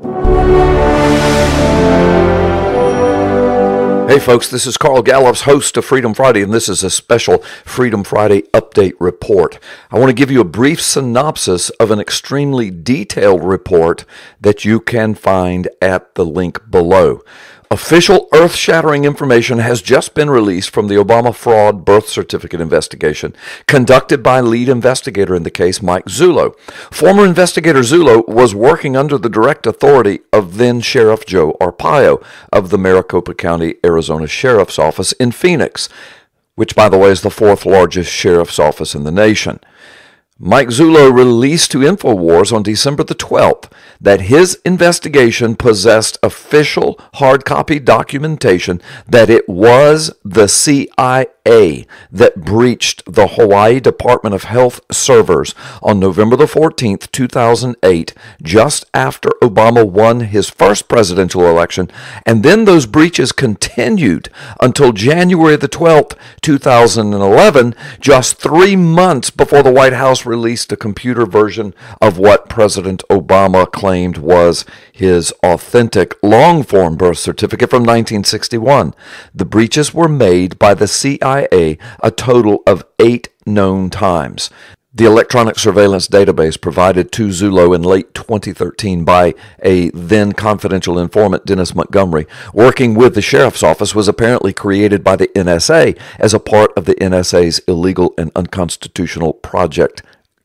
Hey folks, this is Carl Gallups, host of Freedom Friday, and this is a special Freedom Friday update report. I want to give you a brief synopsis of an extremely detailed report that you can find at the link below. Official earth-shattering information has just been released from the Obama fraud birth certificate investigation conducted by lead investigator in the case, Mike Zullo. Former investigator Zullo was working under the direct authority of then Sheriff Joe Arpaio of the Maricopa County, Arizona Sheriff's Office in Phoenix, which, by the way, is the fourth largest sheriff's office in the nation. Mike Zullo released to InfoWars on December the 12th that his investigation possessed official hard copy documentation that it was the CIA that breached the Hawaii Department of Health servers on November the 14th, 2008, just after Obama won his first presidential election, and then those breaches continued until January the 12th, 2011, just 3 months before the White House released a computer version of what President Obama claimed was his authentic long-form birth certificate from 1961. The breaches were made by the CIA a total of 8 known times. The electronic surveillance database provided to Zullo in late 2013 by a then confidential informant, Dennis Montgomery, working with the sheriff's office, was apparently created by the NSA as a part of the NSA's illegal and unconstitutional Project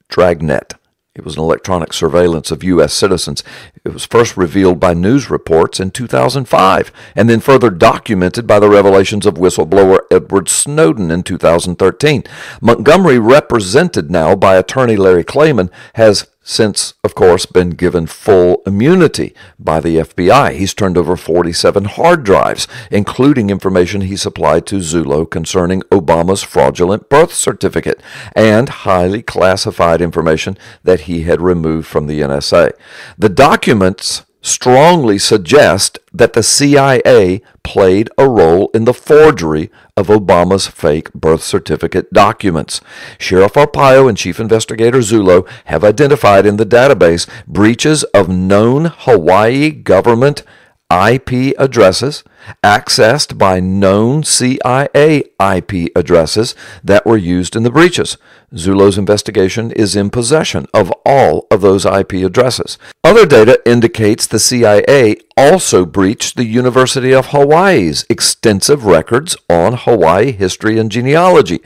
Dragnet. It was an electronic surveillance of U.S. citizens. It was first revealed by news reports in 2005, and then further documented by the revelations of whistleblower Edward Snowden in 2013. Montgomery, represented now by attorney Larry Klayman, has since, of course, been given full immunity by the FBI. He's turned over 47 hard drives, including information he supplied to Zullo concerning Obama's fraudulent birth certificate and highly classified information that he had removed from the NSA. The documents strongly suggest that the CIA played a role in the forgery of Obama's fake birth certificate documents. Sheriff Arpaio and Chief Investigator Zullo have identified in the database breaches of known Hawaii government IP addresses accessed by known CIA IP addresses that were used in the breaches. Zullo's investigation is in possession of all of those IP addresses. Other data indicates the CIA also breached the University of Hawaii's extensive records on Hawaii history and genealogy.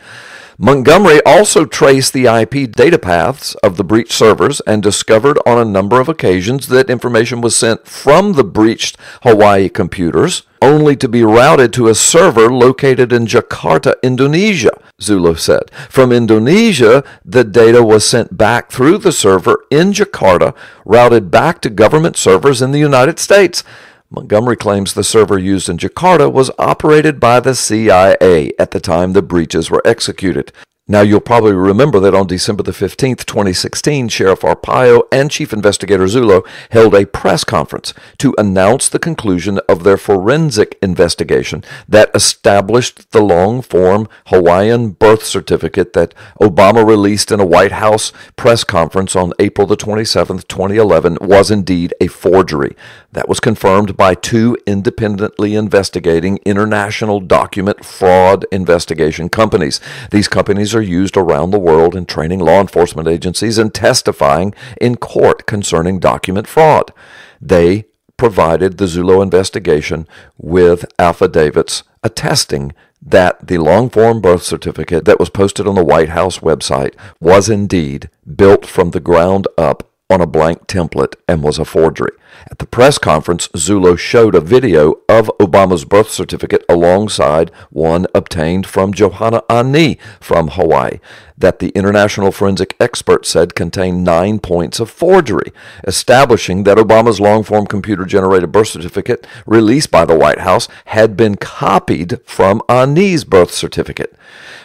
Montgomery also traced the IP data paths of the breached servers and discovered on a number of occasions that information was sent from the breached Hawaii computers only to be routed to a server located in Jakarta, Indonesia, Zullo said. From Indonesia, the data was sent back through the server in Jakarta, routed back to government servers in the United States. Montgomery claims the server used in Jakarta was operated by the CIA at the time the breaches were executed. Now, you'll probably remember that on December the 15th, 2016, Sheriff Arpaio and Chief Investigator Zullo held a press conference to announce the conclusion of their forensic investigation that established the long-form Hawaiian birth certificate that Obama released in a White House press conference on April the 27th, 2011, was indeed a forgery. That was confirmed by 2 independently investigating international document fraud investigation companies. These companies are used around the world in training law enforcement agencies and testifying in court concerning document fraud. They provided the Zullo investigation with affidavits attesting that the long-form birth certificate that was posted on the White House website was indeed built from the ground up on a blank template and was a forgery. At the press conference, Zullo showed a video of Obama's birth certificate alongside one obtained from Johanna Ani from Hawaii that the international forensic expert said contained 9 points of forgery, establishing that Obama's long-form computer-generated birth certificate released by the White House had been copied from Ani's birth certificate.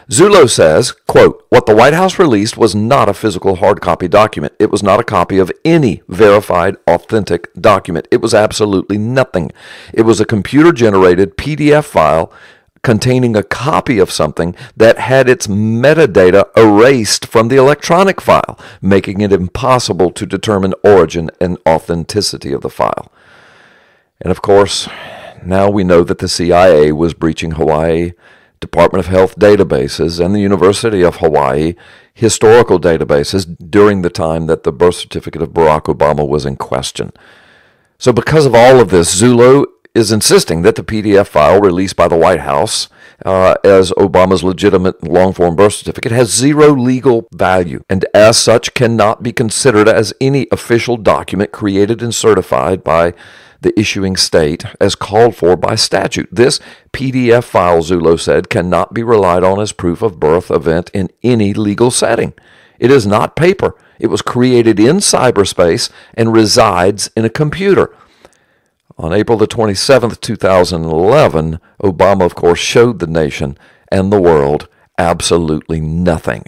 Zullo says, quote, "What the White House released was not a physical hard copy document. It was not a copy of any verified, authentic document. It was absolutely nothing. It was a computer-generated PDF file containing a copy of something that had its metadata erased from the electronic file, making it impossible to determine origin and authenticity of the file. And of course, now we know that the CIA was breaching Hawaii Department of Health databases and the University of Hawaii historical databases during the time that the birth certificate of Barack Obama was in question. So because of all of this, Zullo is insisting that the PDF file released by the White House as Obama's legitimate long-form birth certificate has zero legal value and as such cannot be considered as any official document created and certified by the issuing state as called for by statute. This PDF file, Zullo said, cannot be relied on as proof of birth event in any legal setting. It is not paper. It was created in cyberspace and resides in a computer. On April the 27th, 2011, Obama, of course, showed the nation and the world absolutely nothing.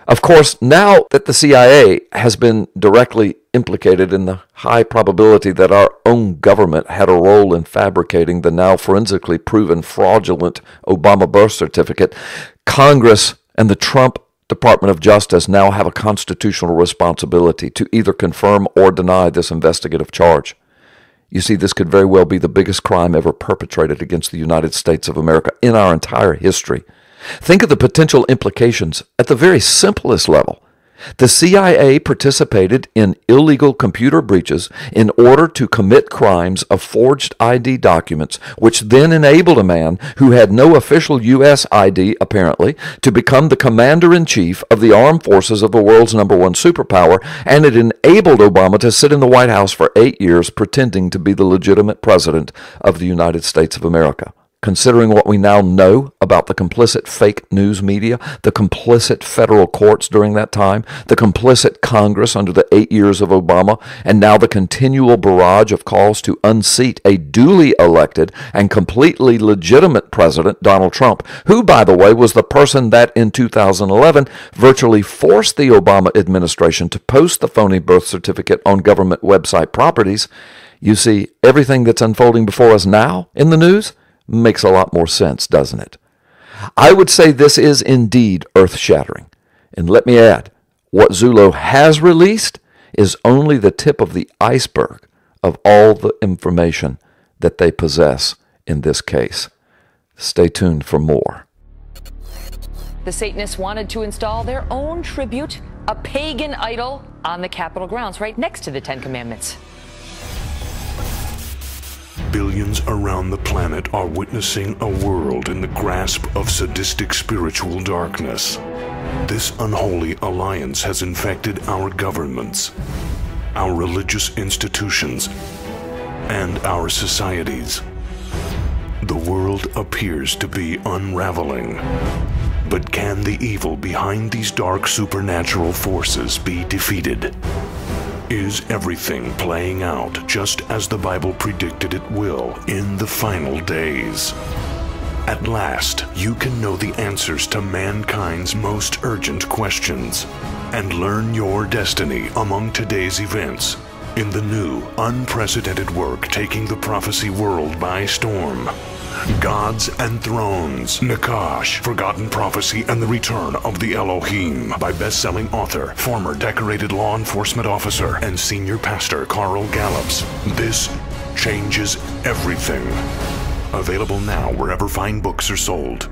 Of course, now that the CIA has been directly implicated in the high probability that our own government had a role in fabricating the now forensically proven fraudulent Obama birth certificate, Congress and the Trump Department of Justice now have a constitutional responsibility to either confirm or deny this investigative charge. You see, this could very well be the biggest crime ever perpetrated against the United States of America in our entire history. Think of the potential implications at the very simplest level. The CIA participated in illegal computer breaches in order to commit crimes of forged ID documents, which then enabled a man who had no official U.S. ID, apparently, to become the commander-in-chief of the armed forces of the world's #1 superpower, and it enabled Obama to sit in the White House for 8 years pretending to be the legitimate president of the United States of America. Considering what we now know about the complicit fake news media, the complicit federal courts during that time, the complicit Congress under the 8 years of Obama, and now the continual barrage of calls to unseat a duly elected and completely legitimate president, Donald Trump, who, by the way, was the person that in 2011 virtually forced the Obama administration to post the phony birth certificate on government website properties, you see, everything that's unfolding before us now in the news makes a lot more sense, doesn't it? I would say this is indeed earth-shattering. And let me add, what Zullo has released is only the tip of the iceberg of all the information that they possess in this case. Stay tuned for more. The Satanists wanted to install their own tribute, a pagan idol, on the Capitol grounds, right next to the Ten Commandments. Billions around the planet are witnessing a world in the grasp of sadistic spiritual darkness. This unholy alliance has infected our governments, our religious institutions, and our societies. The world appears to be unraveling. But can the evil behind these dark supernatural forces be defeated? Is everything playing out just as the Bible predicted it will in the final days? At last, you can know the answers to mankind's most urgent questions and learn your destiny among today's events in the new, unprecedented work taking the prophecy world by storm. Gods and Thrones, Nakash, Forgotten Prophecy and the Return of the Elohim by best-selling author, former decorated law enforcement officer, and senior pastor Carl Gallups. This changes everything. Available now wherever fine books are sold.